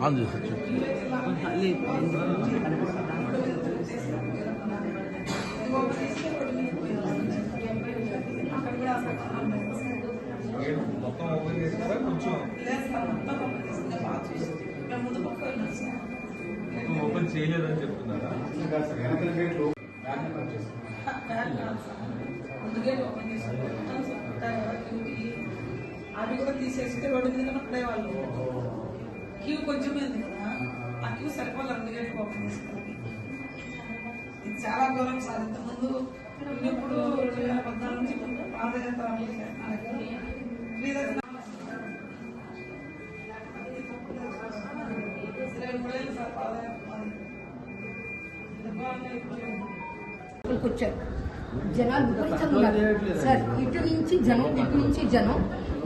On చేసి మొత్తం open చేసినారా కొంచెం మొత్తం ఓపెన్ చేయలేదని చెప్తున్నారా? అవి కూడా తీసేస్తే రోడ్డు మీద పడే వాళ్ళు క్యూ కొంచెం ఉంది కదా, ఆ క్యూ సరిపోవాలి 2 గేట్లు ఓపెన్ చేసుకోవాలి. ఇది చాలా దూరం సార్. ఇంతకుముందు ఇప్పుడు 2014 నుంచి పాదయాత్ర అమలు చేస్తున్నారు. 23 ఏళ్ళు సార్ పాదయాత్ర. వచ్చారు జనాలు విపరీతంగా ఉన్నారు సార్. ఇటు నుంచి జనం, ఇటు నుంచి జనం,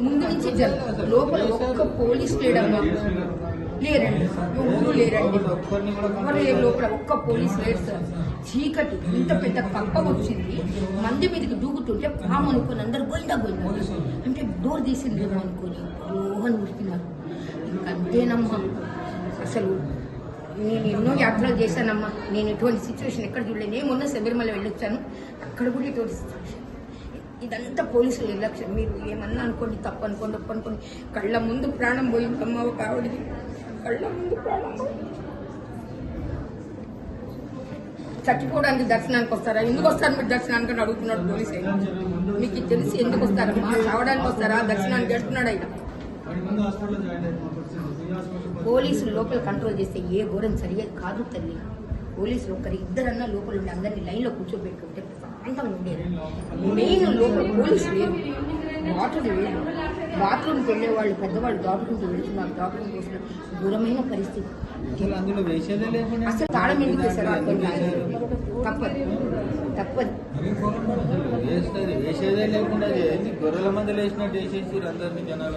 ముందు నుంచి జనం. లోపల ఒక్క పోలీస్ లేడమ్మా, లేరండి, ఎవరు లేరండి, ఎవరు లేరు లోపల. ఒక్క పోలీస్ లేరు సార్. చీకటి, ఇంత పెద్ద కప్ప వచ్చింది, మంది మీదకి దూకుతుంటే పాము అనుకుని అందరు గోయిందా అంటే డోర్ తీసిందేమో అనుకుని రోహన్ ఉరికినారు. ఇంకంతేనమ్మా. అసలు నేను ఎన్నో యాత్రలు చేశానమ్మా. నేను ఇటువంటి సిచ్యువేషన్ ఎక్కడ చూడలేదు. నేను మొన్న శబరిమల వెళ్ళొచ్చాను, అక్కడ కూడా ఇటువంటి సిచ్యువేషన్. ఇదంతా పోలీసుల నిర్లక్ష్యం. మీరు ఏమన్నా అనుకోండి, తప్పు అనుకోండి, ఒప్పు అనుకోండి. కళ్ళ ముందు ప్రాణం పోయిందమ్మా ఒక ఆవిడది, కళ్ళ ముందు ప్రాణం. చచ్చిపోవడానికి దర్శనానికి వస్తారా? ఎందుకు వస్తారు మీరు దర్శనానికి అని అడుగుతున్నాడు పోలీసు. మీకు తెలిసి ఎందుకు వస్తారమ్మా? చావడానికి వస్తారా? దర్శనానికి వెళ్తున్నాడు ఆయన. పోలీసులు లోపల కంట్రోల్ చేస్తే ఏ ఘోరం జరిగేది కాదు తల్లి. పోలీసులు ఇద్దరన్నా లోపల ఉండి అందరినీ లైన్లో కూర్చోబెట్టుకుంటే ప్రశాంతంగా ఉండేది. మెయిన్ లోపల పోలీసు లేరు, వాటర్ లేదు. బాత్రూమ్కి వెళ్ళే వాళ్ళు పెద్దవాళ్ళు దాటుకుంటూ వెళ్తున్నారు, దాటుకుంటూ వస్తున్నారు. దూరమైన పరిస్థితి. అసలు తాళం ఎందుకు వేశారు అర్థం కాదు. తప్పదు తప్పదు. వేసేదే లేకుండా గొర్రెల మంది వేసినట్టు వేసేసి అందరినీ జనాలు